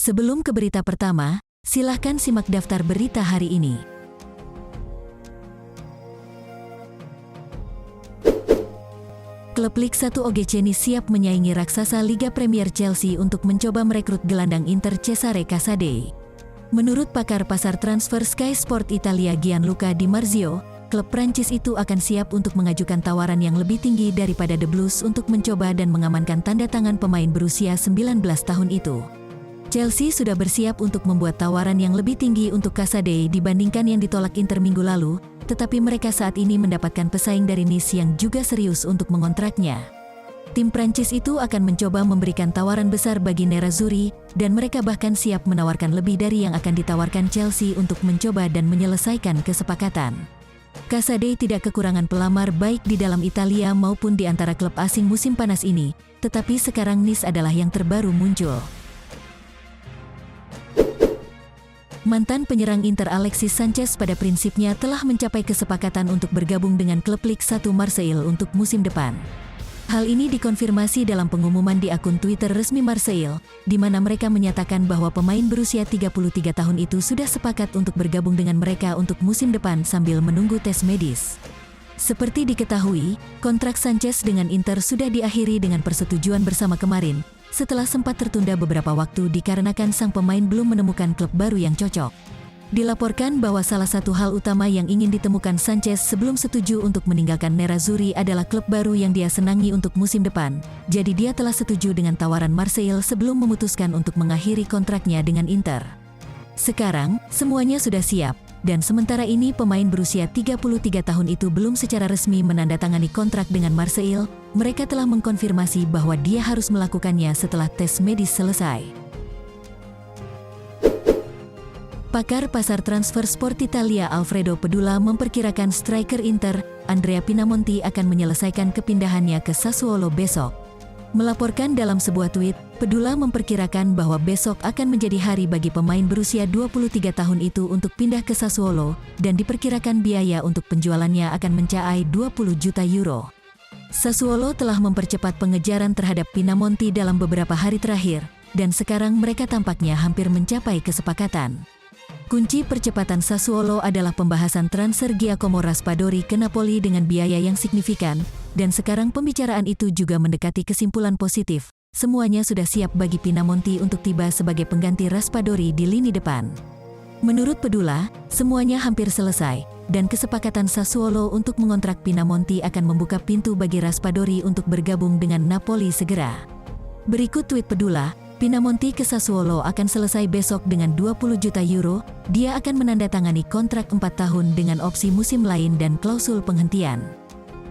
Sebelum ke berita pertama, silahkan simak daftar berita hari ini. Klub Liga 1 OGC Nice siap menyaingi raksasa Liga Premier Chelsea untuk mencoba merekrut gelandang Inter Cesare Casadei. Menurut pakar pasar transfer Sky Sport Italia Gianluca Di Marzio, klub Prancis itu akan siap untuk mengajukan tawaran yang lebih tinggi daripada The Blues untuk mencoba dan mengamankan tanda tangan pemain berusia 19 tahun itu. Chelsea sudah bersiap untuk membuat tawaran yang lebih tinggi untuk Casadei dibandingkan yang ditolak Inter minggu lalu, tetapi mereka saat ini mendapatkan pesaing dari Nice yang juga serius untuk mengontraknya. Tim Prancis itu akan mencoba memberikan tawaran besar bagi Nerazzurri, dan mereka bahkan siap menawarkan lebih dari yang akan ditawarkan Chelsea untuk mencoba dan menyelesaikan kesepakatan. Casadei tidak kekurangan pelamar baik di dalam Italia maupun di antara klub asing musim panas ini, tetapi sekarang Nice adalah yang terbaru muncul. Mantan penyerang Inter Alexis Sanchez pada prinsipnya telah mencapai kesepakatan untuk bergabung dengan klub Liga 1 Marseille untuk musim depan. Hal ini dikonfirmasi dalam pengumuman di akun Twitter resmi Marseille, di mana mereka menyatakan bahwa pemain berusia 33 tahun itu sudah sepakat untuk bergabung dengan mereka untuk musim depan sambil menunggu tes medis. Seperti diketahui, kontrak Sanchez dengan Inter sudah diakhiri dengan persetujuan bersama kemarin, setelah sempat tertunda beberapa waktu dikarenakan sang pemain belum menemukan klub baru yang cocok. Dilaporkan bahwa salah satu hal utama yang ingin ditemukan Sanchez sebelum setuju untuk meninggalkan Nerazzurri adalah klub baru yang dia senangi untuk musim depan, jadi dia telah setuju dengan tawaran Marseille sebelum memutuskan untuk mengakhiri kontraknya dengan Inter. Sekarang, semuanya sudah siap, dan sementara ini pemain berusia 33 tahun itu belum secara resmi menandatangani kontrak dengan Marseille. Mereka telah mengkonfirmasi bahwa dia harus melakukannya setelah tes medis selesai. Pakar pasar transfer Sport Italia Alfredo Pedula memperkirakan striker Inter, Andrea Pinamonti akan menyelesaikan kepindahannya ke Sassuolo besok. Melaporkan dalam sebuah tweet, Pedula memperkirakan bahwa besok akan menjadi hari bagi pemain berusia 23 tahun itu untuk pindah ke Sassuolo, dan diperkirakan biaya untuk penjualannya akan mencapai 20 juta euro. Sassuolo telah mempercepat pengejaran terhadap Pinamonti dalam beberapa hari terakhir, dan sekarang mereka tampaknya hampir mencapai kesepakatan. Kunci percepatan Sassuolo adalah pembahasan transfer Giacomo Raspadori ke Napoli dengan biaya yang signifikan, dan sekarang pembicaraan itu juga mendekati kesimpulan positif. Semuanya sudah siap bagi Pinamonti untuk tiba sebagai pengganti Raspadori di lini depan. Menurut Pedula, semuanya hampir selesai, dan kesepakatan Sassuolo untuk mengontrak Pinamonti akan membuka pintu bagi Raspadori untuk bergabung dengan Napoli segera. Berikut tweet Pedula, Pinamonti ke Sassuolo akan selesai besok dengan 20 juta euro, dia akan menandatangani kontrak 4 tahun dengan opsi musim lain dan klausul penghentian.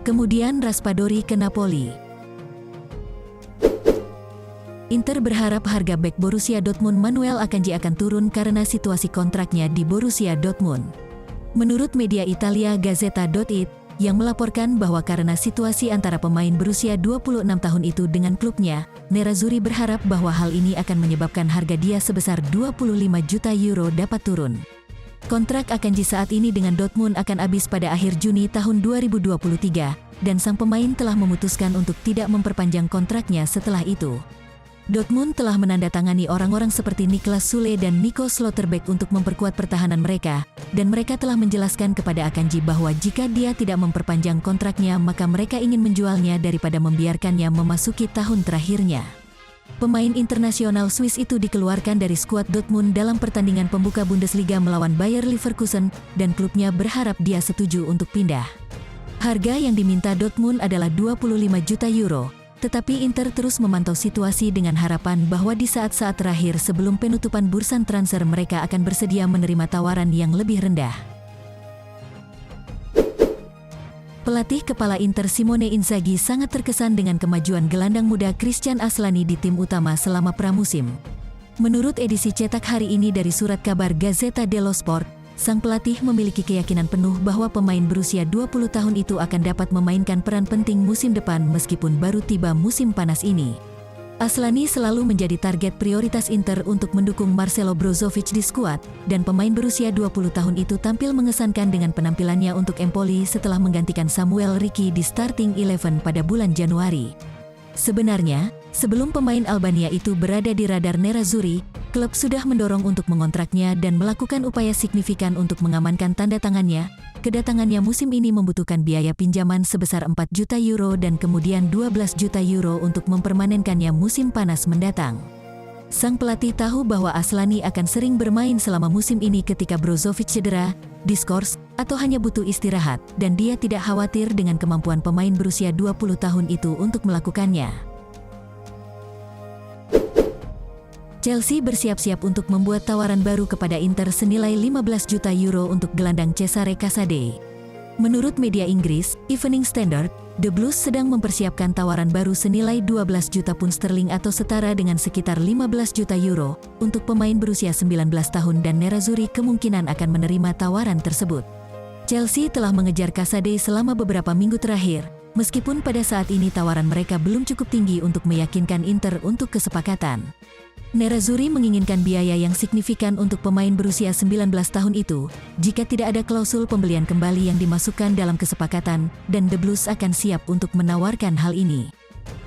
Kemudian Raspadori ke Napoli. Inter berharap harga bek Borussia Dortmund Manuel Akanji akan turun karena situasi kontraknya di Borussia Dortmund. Menurut media Italia Gazzetta.it, yang melaporkan bahwa karena situasi antara pemain berusia 26 tahun itu dengan klubnya, Nerazzurri berharap bahwa hal ini akan menyebabkan harga dia sebesar 25 juta euro dapat turun. Kontrak Akanji saat ini dengan Dortmund akan habis pada akhir Juni tahun 2023, dan sang pemain telah memutuskan untuk tidak memperpanjang kontraknya setelah itu. Dortmund telah menandatangani orang-orang seperti Niklas Sule dan Nico Slotterbeck untuk memperkuat pertahanan mereka, dan mereka telah menjelaskan kepada Akanji bahwa jika dia tidak memperpanjang kontraknya maka mereka ingin menjualnya daripada membiarkannya memasuki tahun terakhirnya. Pemain internasional Swiss itu dikeluarkan dari skuad Dortmund dalam pertandingan pembuka Bundesliga melawan Bayer Leverkusen, dan klubnya berharap dia setuju untuk pindah. Harga yang diminta Dortmund adalah 25 juta euro. Tetapi Inter terus memantau situasi dengan harapan bahwa di saat-saat terakhir sebelum penutupan bursa transfer mereka akan bersedia menerima tawaran yang lebih rendah. Pelatih kepala Inter Simone Inzaghi sangat terkesan dengan kemajuan gelandang muda Christian Aslani di tim utama selama pramusim. Menurut edisi cetak hari ini dari surat kabar Gazzetta dello Sport, sang pelatih memiliki keyakinan penuh bahwa pemain berusia 20 tahun itu akan dapat memainkan peran penting musim depan meskipun baru tiba musim panas ini. Aslani selalu menjadi target prioritas Inter untuk mendukung Marcelo Brozovic di skuad, dan pemain berusia 20 tahun itu tampil mengesankan dengan penampilannya untuk Empoli setelah menggantikan Samuel Ricci di starting 11 pada bulan Januari. Sebenarnya, sebelum pemain Albania itu berada di radar Nerazzurri, klub sudah mendorong untuk mengontraknya dan melakukan upaya signifikan untuk mengamankan tanda tangannya. Kedatangannya musim ini membutuhkan biaya pinjaman sebesar 4 juta euro dan kemudian 12 juta euro untuk mempermanenkannya musim panas mendatang. Sang pelatih tahu bahwa Aslani akan sering bermain selama musim ini ketika Brozovic cedera, diskors, atau hanya butuh istirahat, dan dia tidak khawatir dengan kemampuan pemain berusia 20 tahun itu untuk melakukannya. Chelsea bersiap-siap untuk membuat tawaran baru kepada Inter senilai 15 juta euro untuk gelandang Cesare Casade. Menurut media Inggris, Evening Standard, The Blues sedang mempersiapkan tawaran baru senilai 12 juta pund sterling atau setara dengan sekitar 15 juta euro untuk pemain berusia 19 tahun dan Nerazzurri kemungkinan akan menerima tawaran tersebut. Chelsea telah mengejar Casade selama beberapa minggu terakhir, meskipun pada saat ini tawaran mereka belum cukup tinggi untuk meyakinkan Inter untuk kesepakatan. Nerazzurri menginginkan biaya yang signifikan untuk pemain berusia 19 tahun itu, jika tidak ada klausul pembelian kembali yang dimasukkan dalam kesepakatan, dan The Blues akan siap untuk menawarkan hal ini.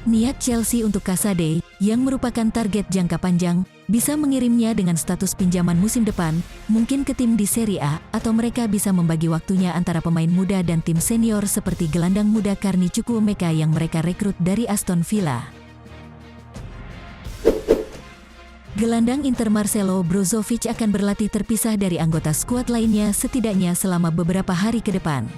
Niat Chelsea untuk Casade, yang merupakan target jangka panjang, bisa mengirimnya dengan status pinjaman musim depan, mungkin ke tim di Serie A, atau mereka bisa membagi waktunya antara pemain muda dan tim senior seperti gelandang muda Carni Chukwuemeka yang mereka rekrut dari Aston Villa. Gelandang Inter Marcelo Brozovic akan berlatih terpisah dari anggota skuad lainnya setidaknya selama beberapa hari ke depan.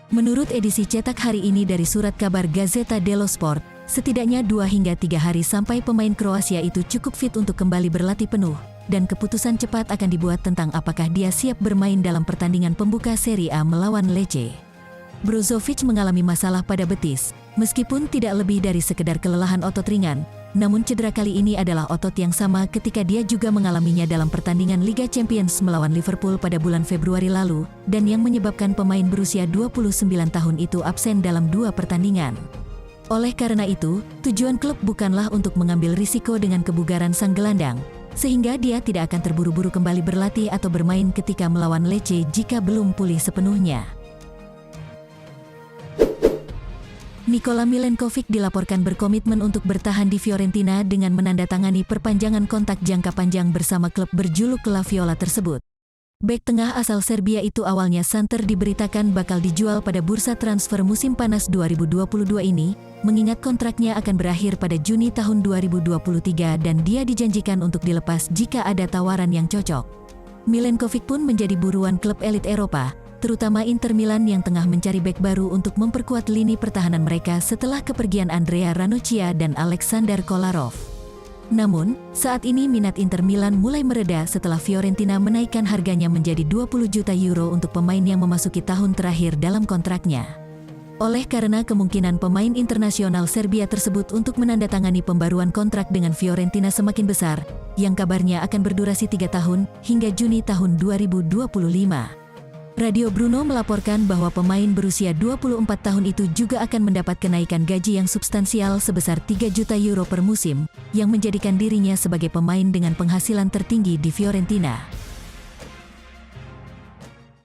Menurut edisi cetak hari ini dari surat kabar Gazzetta dello Sport, setidaknya 2 hingga 3 hari sampai pemain Kroasia itu cukup fit untuk kembali berlatih penuh, dan keputusan cepat akan dibuat tentang apakah dia siap bermain dalam pertandingan pembuka Serie A melawan Lecce. Brozovic mengalami masalah pada betis, meskipun tidak lebih dari sekedar kelelahan otot ringan. Namun cedera kali ini adalah otot yang sama ketika dia juga mengalaminya dalam pertandingan Liga Champions melawan Liverpool pada bulan Februari lalu, dan yang menyebabkan pemain berusia 29 tahun itu absen dalam 2 pertandingan. Oleh karena itu, tujuan klub bukanlah untuk mengambil risiko dengan kebugaran sang gelandang, sehingga dia tidak akan terburu-buru kembali berlatih atau bermain ketika melawan Lecce jika belum pulih sepenuhnya. Nikola Milenkovic dilaporkan berkomitmen untuk bertahan di Fiorentina dengan menandatangani perpanjangan kontrak jangka panjang bersama klub berjuluk La Viola tersebut. Bek tengah asal Serbia itu awalnya santer diberitakan bakal dijual pada bursa transfer musim panas 2022 ini, mengingat kontraknya akan berakhir pada Juni tahun 2023 dan dia dijanjikan untuk dilepas jika ada tawaran yang cocok. Milenkovic pun menjadi buruan klub elit Eropa, terutama Inter Milan yang tengah mencari bek baru untuk memperkuat lini pertahanan mereka setelah kepergian Andrea Ranocchia dan Alexander Kolarov. Namun, saat ini minat Inter Milan mulai mereda setelah Fiorentina menaikkan harganya menjadi 20 juta euro untuk pemain yang memasuki tahun terakhir dalam kontraknya. Oleh karena kemungkinan pemain internasional Serbia tersebut untuk menandatangani pembaruan kontrak dengan Fiorentina semakin besar, yang kabarnya akan berdurasi 3 tahun hingga Juni tahun 2025. Radio Bruno melaporkan bahwa pemain berusia 24 tahun itu juga akan mendapat kenaikan gaji yang substansial sebesar 3 juta euro per musim, yang menjadikan dirinya sebagai pemain dengan penghasilan tertinggi di Fiorentina.